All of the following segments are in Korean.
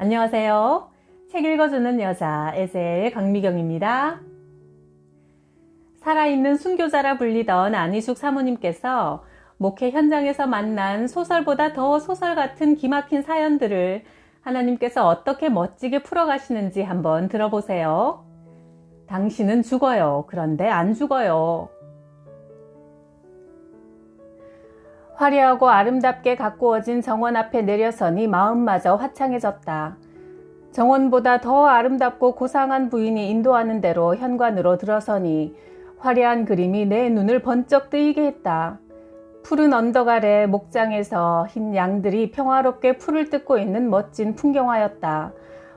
안녕하세요. 책 읽어주는 여자 에셀 강미경입니다. 살아있는 순교자라 불리던 안희숙 사모님께서 목회 현장에서 만난 소설보다 더 소설 같은 기막힌 사연들을 하나님께서 어떻게 멋지게 풀어가시는지 한번 들어보세요. 당신은 죽어요. 그런데 안 죽어요. 화려하고 아름답게 가꾸어진 정원 앞에 내려서니 마음마저 화창해졌다. 정원보다 더 아름답고 고상한 부인이 인도하는 대로 현관으로 들어서니 화려한 그림이 내 눈을 번쩍 뜨이게 했다. 푸른 언덕 아래 목장에서 흰 양들이 평화롭게 풀을 뜯고 있는 멋진 풍경화였다.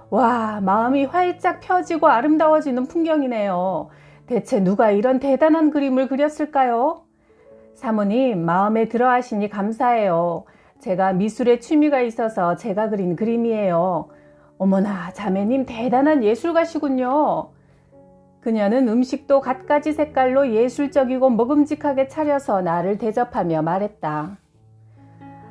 와, 마음이 활짝 펴지고 아름다워지는 풍경이네요. 대체 누가 이런 대단한 그림을 그렸을까요? 사모님, 마음에 들어 하시니 감사해요. 제가 미술에 취미가 있어서 제가 그린 그림이에요. 어머나, 자매님 대단한 예술가시군요. 그녀는 음식도 갖가지 색깔로 예술적이고 먹음직하게 차려서 나를 대접하며 말했다.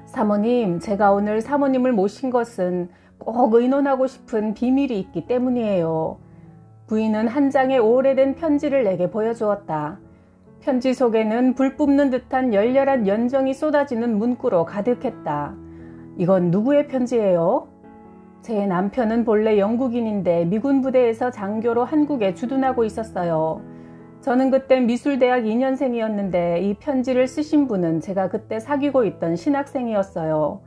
사모님, 제가 오늘 사모님을 모신 것은 꼭 의논하고 싶은 비밀이 있기 때문이에요. 부인은 한 장의 오래된 편지를 내게 보여주었다. 편지 속에는 불 뿜는 듯한 열렬한 연정이 쏟아지는 문구로 가득했다. 이건 누구의 편지예요? 제 남편은 본래 영국인인데 미군 부대에서 장교로 한국에 주둔하고 있었어요. 저는 그때 미술대학 2년생이었는데 이 편지를 쓰신 분은 제가 그때 사귀고 있던 신학생이었어요.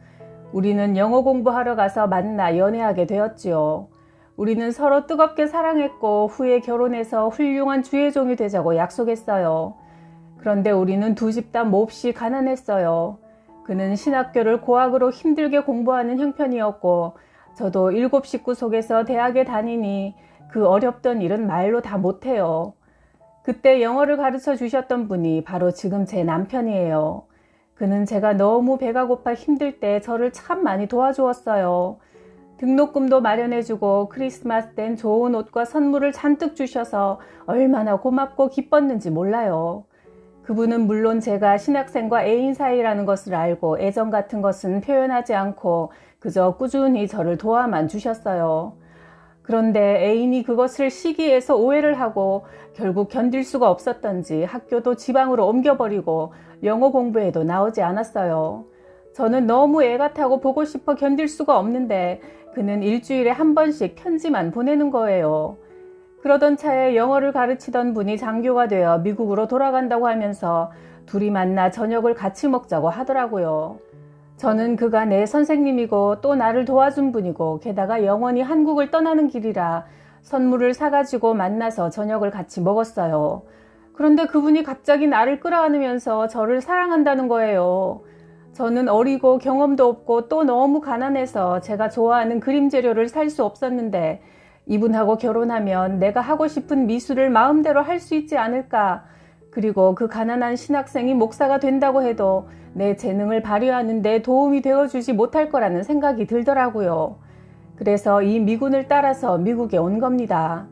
우리는 영어 공부하러 가서 만나 연애하게 되었지요. 우리는 서로 뜨겁게 사랑했고 후에 결혼해서 훌륭한 주의 종이 되자고 약속했어요. 그런데 우리는 두 집 다 몹시 가난했어요. 그는 신학교를 고학으로 힘들게 공부하는 형편이었고 저도 7 식구 속에서 대학에 다니니 그 어렵던 일은 말로 다 못해요. 그때 영어를 가르쳐 주셨던 분이 바로 지금 제 남편이에요. 그는 제가 너무 배가 고파 힘들 때 저를 참 많이 도와주었어요. 등록금도 마련해주고 크리스마스 땐 좋은 옷과 선물을 잔뜩 주셔서 얼마나 고맙고 기뻤는지 몰라요. 그분은 물론 제가 신학생과 애인 사이라는 것을 알고 애정 같은 것은 표현하지 않고 그저 꾸준히 저를 도와만 주셨어요. 그런데 애인이 그것을 시기해서 오해를 하고 결국 견딜 수가 없었던지 학교도 지방으로 옮겨버리고 영어 공부에도 나오지 않았어요. 저는 너무 애가 타고 보고 싶어 견딜 수가 없는데 그는 일주일에 한 번씩 편지만 보내는 거예요. 그러던 차에 영어를 가르치던 분이 장교가 되어 미국으로 돌아간다고 하면서 둘이 만나 저녁을 같이 먹자고 하더라고요. 저는 그가 내 선생님이고 또 나를 도와준 분이고 게다가 영원히 한국을 떠나는 길이라 선물을 사가지고 만나서 저녁을 같이 먹었어요. 그런데 그분이 갑자기 나를 끌어안으면서 저를 사랑한다는 거예요. 저는 어리고 경험도 없고 또 너무 가난해서 제가 좋아하는 그림 재료를 살 수 없었는데 이분하고 결혼하면 내가 하고 싶은 미술을 마음대로 할 수 있지 않을까. 그리고 그 가난한 신학생이 목사가 된다고 해도 내 재능을 발휘하는 데 도움이 되어주지 못할 거라는 생각이 들더라고요. 그래서 이 미군을 따라서 미국에 온 겁니다.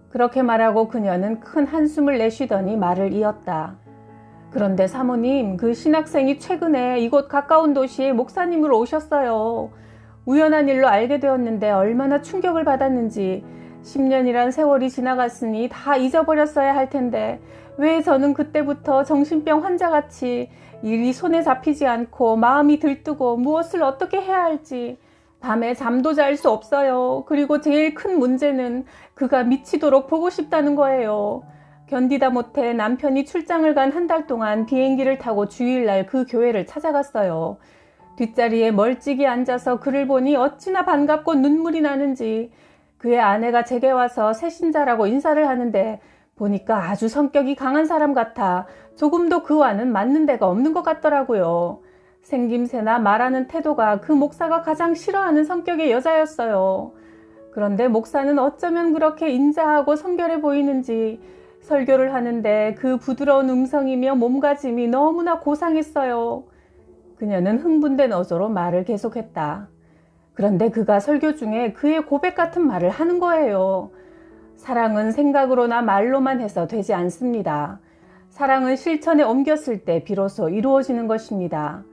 그렇게 말하고 그녀는 큰 한숨을 내쉬더니 말을 이었다. 그런데 사모님, 그 신학생이 최근에 이곳 가까운 도시에 목사님으로 오셨어요. 우연한 일로 알게 되었는데 얼마나 충격을 받았는지 10년이란 세월이 지나갔으니 다 잊어버렸어야 할 텐데 왜 저는 그때부터 정신병 환자같이 일이 손에 잡히지 않고 마음이 들뜨고 무엇을 어떻게 해야 할지 밤에 잠도 잘 수 없어요. 그리고 제일 큰 문제는 그가 미치도록 보고 싶다는 거예요. 견디다 못해 남편이 출장을 간 한 달 동안 비행기를 타고 주일날 그 교회를 찾아갔어요. 뒷자리에 멀찍이 앉아서 그를 보니 어찌나 반갑고 눈물이 나는지 그의 아내가 제게 와서 새신자라고 인사를 하는데 보니까 아주 성격이 강한 사람 같아 조금도 그와는 맞는 데가 없는 것 같더라고요. 생김새나 말하는 태도가 그 목사가 가장 싫어하는 성격의 여자였어요. 그런데 목사는 어쩌면 그렇게 인자하고 성결해 보이는지 설교를 하는데 그 부드러운 음성이며 몸가짐이 너무나 고상했어요. 그녀는 흥분된 어조로 말을 계속했다. 그런데 그가 설교 중에 그의 고백 같은 말을 하는 거예요. 사랑은 생각으로나 말로만 해서 되지 않습니다. 사랑은 실천에 옮겼을 때 비로소 이루어지는 것입니다.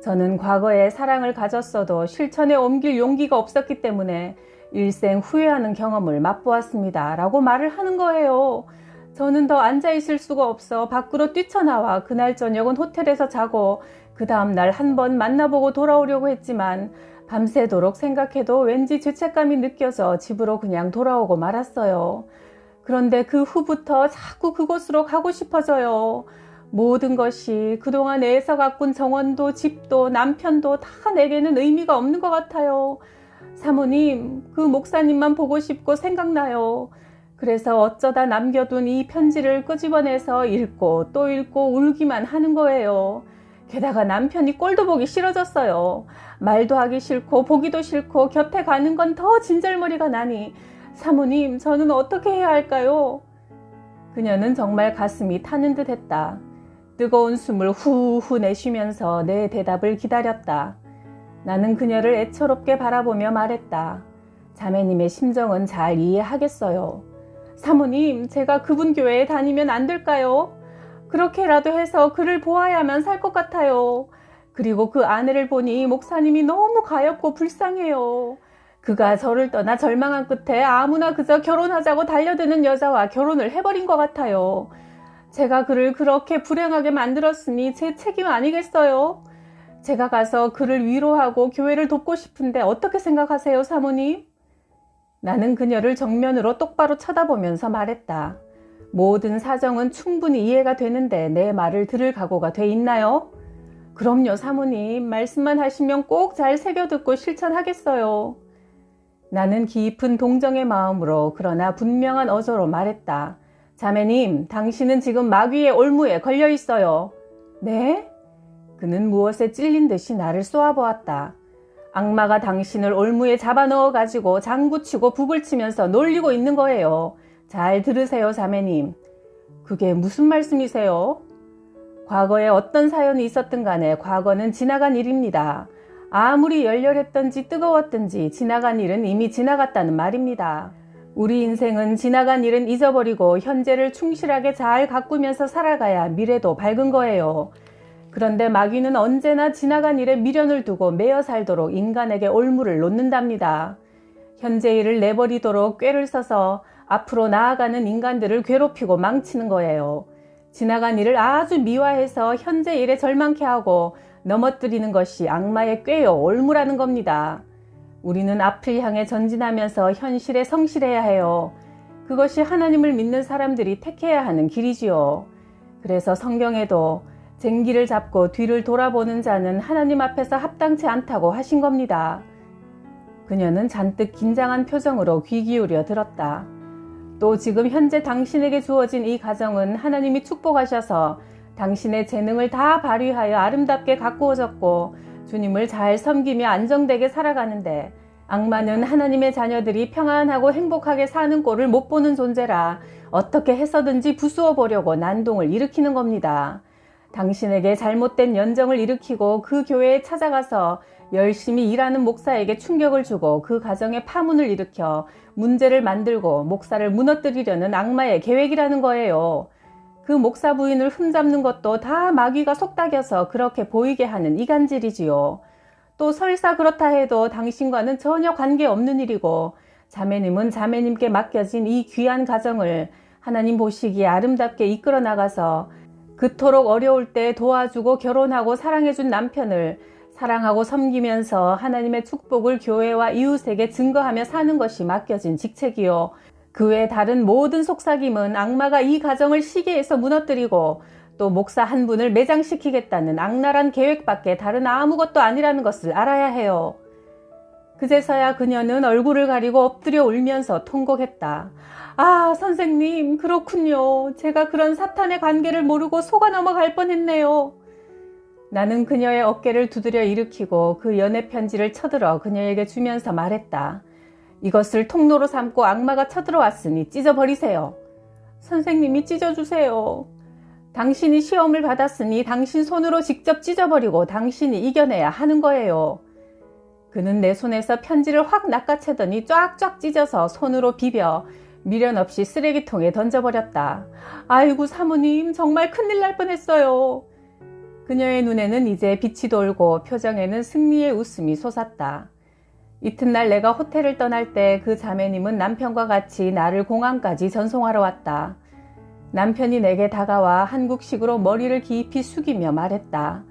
저는 과거에 사랑을 가졌어도 실천에 옮길 용기가 없었기 때문에 일생 후회하는 경험을 맛보았습니다. 라고 말을 하는 거예요. 저는 더 앉아있을 수가 없어 밖으로 뛰쳐나와 그날 저녁은 호텔에서 자고 그 다음날 한 번 만나보고 돌아오려고 했지만 밤새도록 생각해도 왠지 죄책감이 느껴져 집으로 그냥 돌아오고 말았어요. 그런데 그 후부터 자꾸 그곳으로 가고 싶어져요. 모든 것이 그동안 애써 가꾼 정원도 집도 남편도 다 내게는 의미가 없는 것 같아요. 사모님, 그 목사님만 보고 싶고 생각나요. 그래서 어쩌다 남겨둔 이 편지를 끄집어내서 읽고 또 읽고 울기만 하는 거예요. 게다가 남편이 꼴도 보기 싫어졌어요. 말도 하기 싫고 보기도 싫고 곁에 가는 건 더 진절머리가 나니 사모님, 저는 어떻게 해야 할까요? 그녀는 정말 가슴이 타는 듯 했다. 뜨거운 숨을 후후 내쉬면서 내 대답을 기다렸다. 나는 그녀를 애처롭게 바라보며 말했다. 자매님의 심정은 잘 이해하겠어요. 사모님, 제가 그분 교회에 다니면 안 될까요? 그렇게라도 해서 그를 보아야만 살 것 같아요. 그리고 그 아내를 보니 목사님이 너무 가엾고 불쌍해요. 그가 저를 떠나 절망한 끝에 아무나 그저 결혼하자고 달려드는 여자와 결혼을 해버린 것 같아요. 제가 그를 그렇게 불행하게 만들었으니 제 책임 아니겠어요? 제가 가서 그를 위로하고 교회를 돕고 싶은데 어떻게 생각하세요, 사모님? 나는 그녀를 정면으로 똑바로 쳐다보면서 말했다. 모든 사정은 충분히 이해가 되는데 내 말을 들을 각오가 돼 있나요? 그럼요, 사모님. 말씀만 하시면 꼭 잘 새겨듣고 실천하겠어요. 나는 깊은 동정의 마음으로 그러나 분명한 어조로 말했다. 자매님, 당신은 지금 마귀의 올무에 걸려 있어요. 네? 그는 무엇에 찔린 듯이 나를 쏘아보았다. 악마가 당신을 올무에 잡아넣어 가지고 장구치고 북을 치면서 놀리고 있는 거예요. 잘 들으세요, 자매님. 그게 무슨 말씀이세요? 과거에 어떤 사연이 있었든 간에 과거는 지나간 일입니다. 아무리 열렬했던지 뜨거웠던지 지나간 일은 이미 지나갔다는 말입니다. 우리 인생은 지나간 일은 잊어버리고 현재를 충실하게 잘 가꾸면서 살아가야 미래도 밝은 거예요. 그런데 마귀는 언제나 지나간 일에 미련을 두고 매여 살도록 인간에게 올무를 놓는답니다. 현재 일을 내버리도록 꾀를 써서 앞으로 나아가는 인간들을 괴롭히고 망치는 거예요. 지나간 일을 아주 미화해서 현재 일에 절망케 하고 넘어뜨리는 것이 악마의 꾀요 올무라는 겁니다. 우리는 앞을 향해 전진하면서 현실에 성실해야 해요. 그것이 하나님을 믿는 사람들이 택해야 하는 길이지요. 그래서 성경에도 쟁기를 잡고 뒤를 돌아보는 자는 하나님 앞에서 합당치 않다고 하신 겁니다. 그녀는 잔뜩 긴장한 표정으로 귀 기울여 들었다. 또 지금 현재 당신에게 주어진 이 가정은 하나님이 축복하셔서 당신의 재능을 다 발휘하여 아름답게 가꾸어졌고 주님을 잘 섬기며 안정되게 살아가는데 악마는 하나님의 자녀들이 평안하고 행복하게 사는 꼴을 못 보는 존재라 어떻게 해서든지 부수어 보려고 난동을 일으키는 겁니다. 당신에게 잘못된 연정을 일으키고 그 교회에 찾아가서 열심히 일하는 목사에게 충격을 주고 그 가정에 파문을 일으켜 문제를 만들고 목사를 무너뜨리려는 악마의 계획이라는 거예요. 그 목사 부인을 흠잡는 것도 다 마귀가 속닥여서 그렇게 보이게 하는 이간질이지요. 또 설사 그렇다 해도 당신과는 전혀 관계없는 일이고 자매님은 자매님께 맡겨진 이 귀한 가정을 하나님 보시기에 아름답게 이끌어 나가서 그토록 어려울 때 도와주고 결혼하고 사랑해준 남편을 사랑하고 섬기면서 하나님의 축복을 교회와 이웃에게 증거하며 사는 것이 맡겨진 직책이요. 그 외 다른 모든 속삭임은 악마가 이 가정을 시기해서 무너뜨리고 또 목사 한 분을 매장시키겠다는 악랄한 계획밖에 다른 아무것도 아니라는 것을 알아야 해요. 그제서야 그녀는 얼굴을 가리고 엎드려 울면서 통곡했다. 아, 선생님, 그렇군요. 제가 그런 사탄의 관계를 모르고 속아 넘어갈 뻔했네요. 나는 그녀의 어깨를 두드려 일으키고 그 연애 편지를 쳐들어 그녀에게 주면서 말했다. 이것을 통로로 삼고 악마가 쳐들어왔으니 찢어버리세요. 선생님이 찢어주세요. 당신이 시험을 받았으니 당신 손으로 직접 찢어버리고 당신이 이겨내야 하는 거예요. 그는 내 손에서 편지를 확 낚아채더니 쫙쫙 찢어서 손으로 비벼 미련 없이 쓰레기통에 던져버렸다. 아이고 사모님, 정말 큰일 날 뻔했어요. 그녀의 눈에는 이제 빛이 돌고 표정에는 승리의 웃음이 솟았다. 이튿날 내가 호텔을 떠날 때 그 자매님은 남편과 같이 나를 공항까지 전송하러 왔다. 남편이 내게 다가와 한국식으로 머리를 깊이 숙이며 말했다.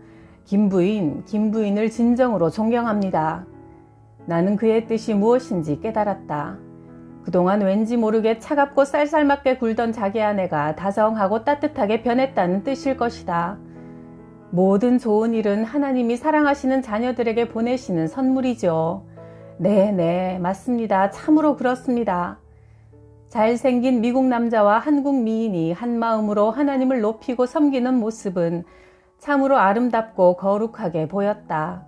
김 부인을 진정으로 존경합니다. 나는 그의 뜻이 무엇인지 깨달았다. 그동안 왠지 모르게 차갑고 쌀쌀맞게 굴던 자기 아내가 다정하고 따뜻하게 변했다는 뜻일 것이다. 모든 좋은 일은 하나님이 사랑하시는 자녀들에게 보내시는 선물이죠. 네, 맞습니다. 참으로 그렇습니다. 잘생긴 미국 남자와 한국 미인이 한마음으로 하나님을 높이고 섬기는 모습은 참으로 아름답고 거룩하게 보였다.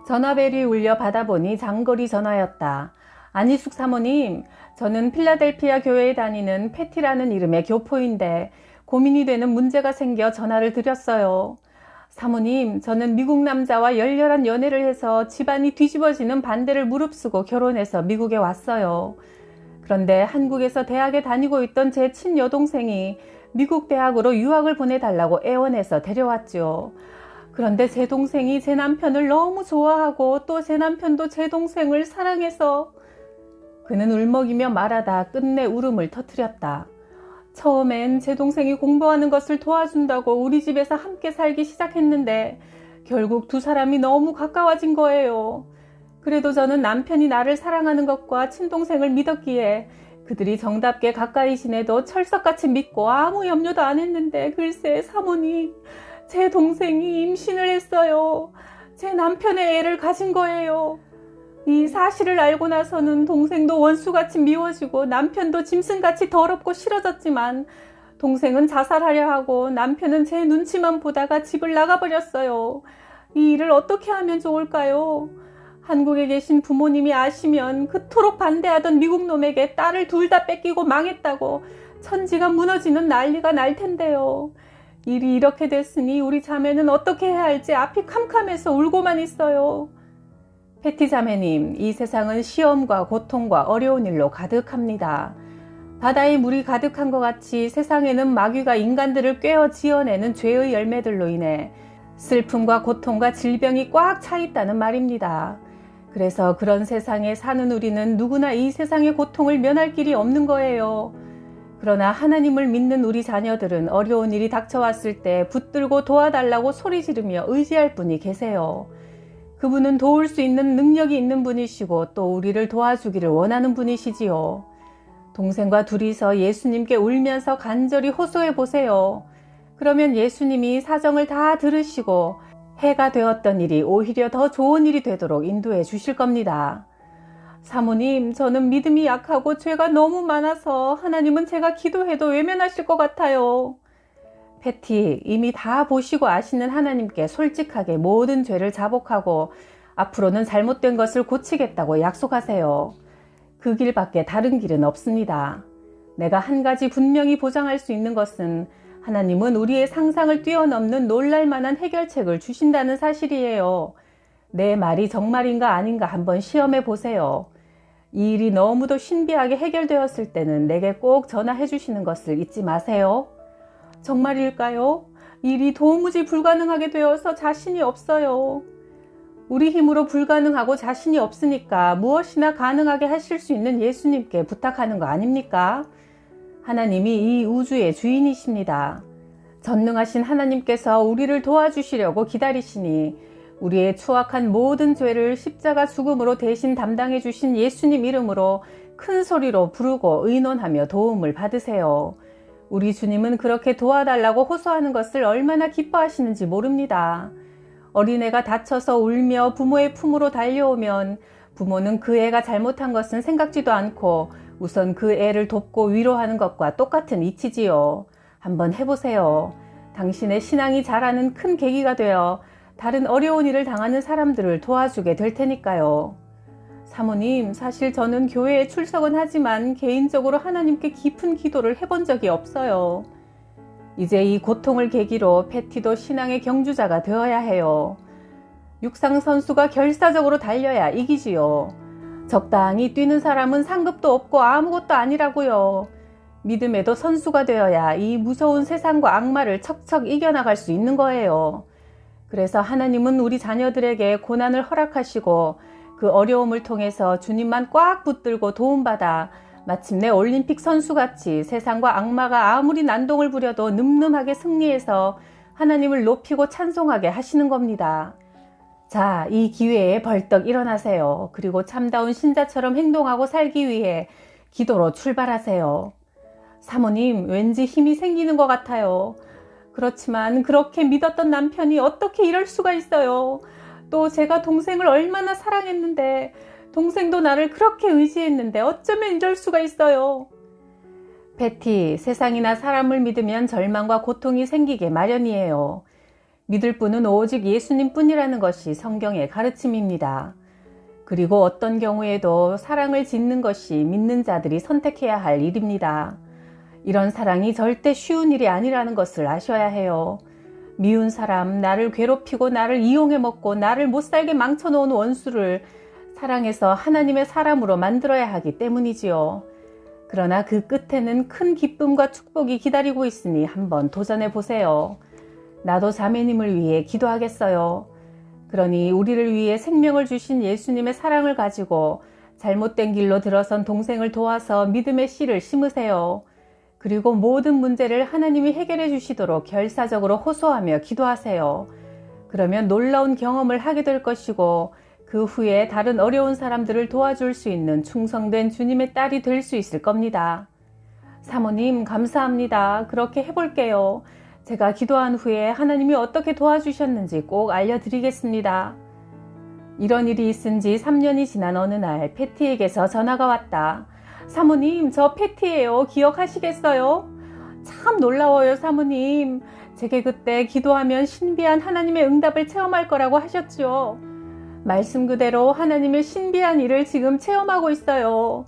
전화벨이 울려 받아보니 장거리 전화였다. 안희숙 사모님, 저는 필라델피아 교회에 다니는 패티라는 이름의 교포인데 고민이 되는 문제가 생겨 전화를 드렸어요. 사모님, 저는 미국 남자와 열렬한 연애를 해서 집안이 뒤집어지는 반대를 무릅쓰고 결혼해서 미국에 왔어요. 그런데 한국에서 대학에 다니고 있던 제 친여동생이 미국 대학으로 유학을 보내달라고 애원해서 데려왔죠. 그런데 제 동생이 제 남편을 너무 좋아하고 또 제 남편도 제 동생을 사랑해서 그는 울먹이며 말하다 끝내 울음을 터뜨렸다. 처음엔 제 동생이 공부하는 것을 도와준다고 우리 집에서 함께 살기 시작했는데 결국 두 사람이 너무 가까워진 거예요. 그래도 저는 남편이 나를 사랑하는 것과 친동생을 믿었기에 그들이 정답게 가까이 지내도 철석같이 믿고 아무 염려도 안 했는데 글쎄 사모님, 제 동생이 임신을 했어요. 제 남편의 애를 가진 거예요. 이 사실을 알고 나서는 동생도 원수같이 미워지고 남편도 짐승같이 더럽고 싫어졌지만 동생은 자살하려 하고 남편은 제 눈치만 보다가 집을 나가버렸어요. 이 일을 어떻게 하면 좋을까요? 한국에 계신 부모님이 아시면 그토록 반대하던 미국 놈에게 딸을 둘 다 뺏기고 망했다고 천지가 무너지는 난리가 날 텐데요. 일이 이렇게 됐으니 우리 자매는 어떻게 해야 할지 앞이 캄캄해서 울고만 있어요. 패티 자매님, 이 세상은 시험과 고통과 어려운 일로 가득합니다. 바다에 물이 가득한 것 같이 세상에는 마귀가 인간들을 꿰어 지어내는 죄의 열매들로 인해 슬픔과 고통과 질병이 꽉 차 있다는 말입니다. 그래서 그런 세상에 사는 우리는 누구나 이 세상의 고통을 면할 길이 없는 거예요. 그러나 하나님을 믿는 우리 자녀들은 어려운 일이 닥쳐왔을 때 붙들고 도와달라고 소리 지르며 의지할 분이 계세요. 그분은 도울 수 있는 능력이 있는 분이시고 또 우리를 도와주기를 원하는 분이시지요. 동생과 둘이서 예수님께 울면서 간절히 호소해 보세요. 그러면 예수님이 사정을 다 들으시고 해가 되었던 일이 오히려 더 좋은 일이 되도록 인도해 주실 겁니다. 사모님, 저는 믿음이 약하고 죄가 너무 많아서 하나님은 제가 기도해도 외면하실 것 같아요. 패티, 이미 다 보시고 아시는 하나님께 솔직하게 모든 죄를 자복하고 앞으로는 잘못된 것을 고치겠다고 약속하세요. 그 길밖에 다른 길은 없습니다. 내가 한 가지 분명히 보장할 수 있는 것은 하나님은 우리의 상상을 뛰어넘는 놀랄만한 해결책을 주신다는 사실이에요. 내 말이 정말인가 아닌가 한번 시험해 보세요. 이 일이 너무도 신비하게 해결되었을 때는 내게 꼭 전화해 주시는 것을 잊지 마세요. 정말일까요? 일이 도무지 불가능하게 되어서 자신이 없어요. 우리 힘으로 불가능하고 자신이 없으니까 무엇이나 가능하게 하실 수 있는 예수님께 부탁하는 거 아닙니까? 하나님이 이 우주의 주인이십니다. 전능하신 하나님께서 우리를 도와주시려고 기다리시니 우리의 추악한 모든 죄를 십자가 죽음으로 대신 담당해 주신 예수님 이름으로 큰 소리로 부르고 의논하며 도움을 받으세요. 우리 주님은 그렇게 도와달라고 호소하는 것을 얼마나 기뻐하시는지 모릅니다. 어린애가 다쳐서 울며 부모의 품으로 달려오면 부모는 그 애가 잘못한 것은 생각지도 않고 우선 그 애를 돕고 위로하는 것과 똑같은 이치지요. 한번 해보세요. 당신의 신앙이 자라는 큰 계기가 되어 다른 어려운 일을 당하는 사람들을 도와주게 될 테니까요. 사모님, 사실 저는 교회에 출석은 하지만 개인적으로 하나님께 깊은 기도를 해본 적이 없어요. 이제 이 고통을 계기로 패티도 신앙의 경주자가 되어야 해요. 육상 선수가 결사적으로 달려야 이기지요. 적당히 뛰는 사람은 상급도 없고 아무것도 아니라고요. 믿음에도 선수가 되어야 이 무서운 세상과 악마를 척척 이겨나갈 수 있는 거예요. 그래서 하나님은 우리 자녀들에게 고난을 허락하시고 그 어려움을 통해서 주님만 꽉 붙들고 도움받아 마침내 올림픽 선수같이 세상과 악마가 아무리 난동을 부려도 늠름하게 승리해서 하나님을 높이고 찬송하게 하시는 겁니다. 자, 이 기회에 벌떡 일어나세요. 그리고 참다운 신자처럼 행동하고 살기 위해 기도로 출발하세요. 사모님, 왠지 힘이 생기는 것 같아요. 그렇지만 그렇게 믿었던 남편이 어떻게 이럴 수가 있어요. 또 제가 동생을 얼마나 사랑했는데, 동생도 나를 그렇게 의지했는데 어쩌면 이럴 수가 있어요. 패티, 세상이나 사람을 믿으면 절망과 고통이 생기게 마련이에요. 믿을 분은 오직 예수님 뿐이라는 것이 성경의 가르침입니다. 그리고 어떤 경우에도 사랑을 짓는 것이 믿는 자들이 선택해야 할 일입니다. 이런 사랑이 절대 쉬운 일이 아니라는 것을 아셔야 해요. 미운 사람, 나를 괴롭히고 나를 이용해 먹고 나를 못살게 망쳐놓은 원수를 사랑해서 하나님의 사람으로 만들어야 하기 때문이지요. 그러나 그 끝에는 큰 기쁨과 축복이 기다리고 있으니 한번 도전해 보세요. 나도 자매님을 위해 기도하겠어요. 그러니 우리를 위해 생명을 주신 예수님의 사랑을 가지고 잘못된 길로 들어선 동생을 도와서 믿음의 씨를 심으세요. 그리고 모든 문제를 하나님이 해결해 주시도록 결사적으로 호소하며 기도하세요. 그러면 놀라운 경험을 하게 될 것이고 그 후에 다른 어려운 사람들을 도와줄 수 있는 충성된 주님의 딸이 될 수 있을 겁니다. 사모님, 감사합니다. 그렇게 해볼게요. 제가 기도한 후에 하나님이 어떻게 도와주셨는지 꼭 알려드리겠습니다. 이런 일이 있은 지 3년이 지난 어느 날 패티에게서 전화가 왔다. 사모님, 저 패티예요. 기억하시겠어요? 참 놀라워요, 사모님. 제게 그때 기도하면 신비한 하나님의 응답을 체험할 거라고 하셨죠. 말씀 그대로 하나님의 신비한 일을 지금 체험하고 있어요.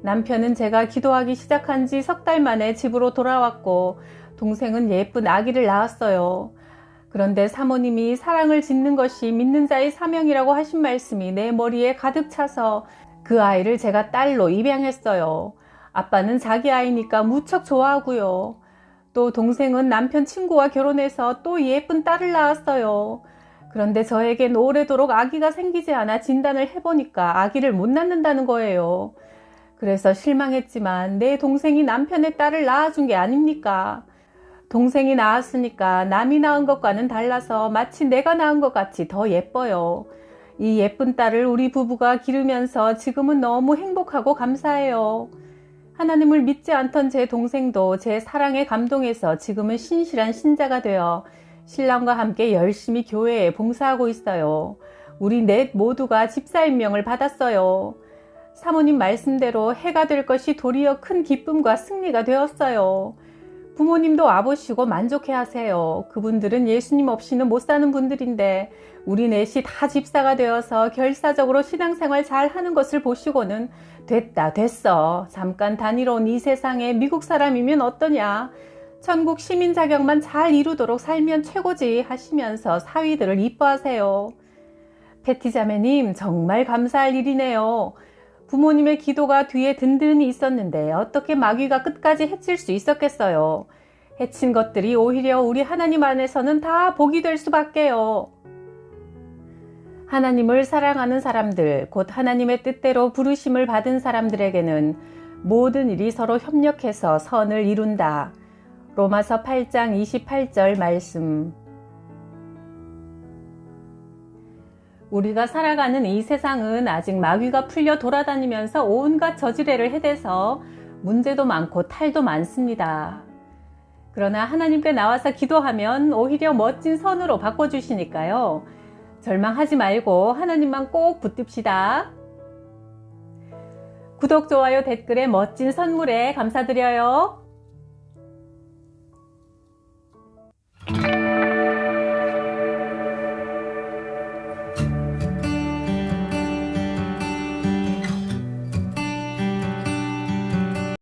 남편은 제가 기도하기 시작한 지 3달 만에 집으로 돌아왔고 동생은 예쁜 아기를 낳았어요. 그런데 사모님이 사랑을 짓는 것이 믿는 자의 사명이라고 하신 말씀이 내 머리에 가득 차서 그 아이를 제가 딸로 입양했어요. 아빠는 자기 아이니까 무척 좋아하고요. 또 동생은 남편 친구와 결혼해서 또 예쁜 딸을 낳았어요. 그런데 저에겐 오래도록 아기가 생기지 않아 진단을 해보니까 아기를 못 낳는다는 거예요. 그래서 실망했지만 내 동생이 남편의 딸을 낳아준 게 아닙니까? 동생이 낳았으니까 남이 낳은 것과는 달라서 마치 내가 낳은 것 같이 더 예뻐요. 이 예쁜 딸을 우리 부부가 기르면서 지금은 너무 행복하고 감사해요. 하나님을 믿지 않던 제 동생도 제 사랑에 감동해서 지금은 신실한 신자가 되어 신랑과 함께 열심히 교회에 봉사하고 있어요. 우리 넷 모두가 집사임명을 받았어요. 사모님 말씀대로 해가 될 것이 도리어 큰 기쁨과 승리가 되었어요. 부모님도 와보시고 만족해 하세요. 그분들은 예수님 없이는 못 사는 분들인데 우리 넷이 다 집사가 되어서 결사적으로 신앙생활 잘 하는 것을 보시고는 됐다, 됐어. 잠깐 다니러 온 이 세상에 미국 사람이면 어떠냐. 천국 시민 자격만 잘 이루도록 살면 최고지 하시면서 사위들을 이뻐하세요. 패티 자매님, 정말 감사할 일이네요. 부모님의 기도가 뒤에 든든히 있었는데 어떻게 마귀가 끝까지 해칠 수 있었겠어요. 해친 것들이 오히려 우리 하나님 안에서는 다 복이 될 수밖에요. 하나님을 사랑하는 사람들, 곧 하나님의 뜻대로 부르심을 받은 사람들에게는 모든 일이 서로 협력해서 선을 이룬다. 로마서 8장 28절 말씀. 우리가 살아가는 이 세상은 아직 마귀가 풀려 돌아다니면서 온갖 저지레를 해대서 문제도 많고 탈도 많습니다. 그러나 하나님께 나와서 기도하면 오히려 멋진 선으로 바꿔주시니까요. 절망하지 말고 하나님만 꼭 붙듭시다. 구독, 좋아요, 댓글에 멋진 선물에 감사드려요.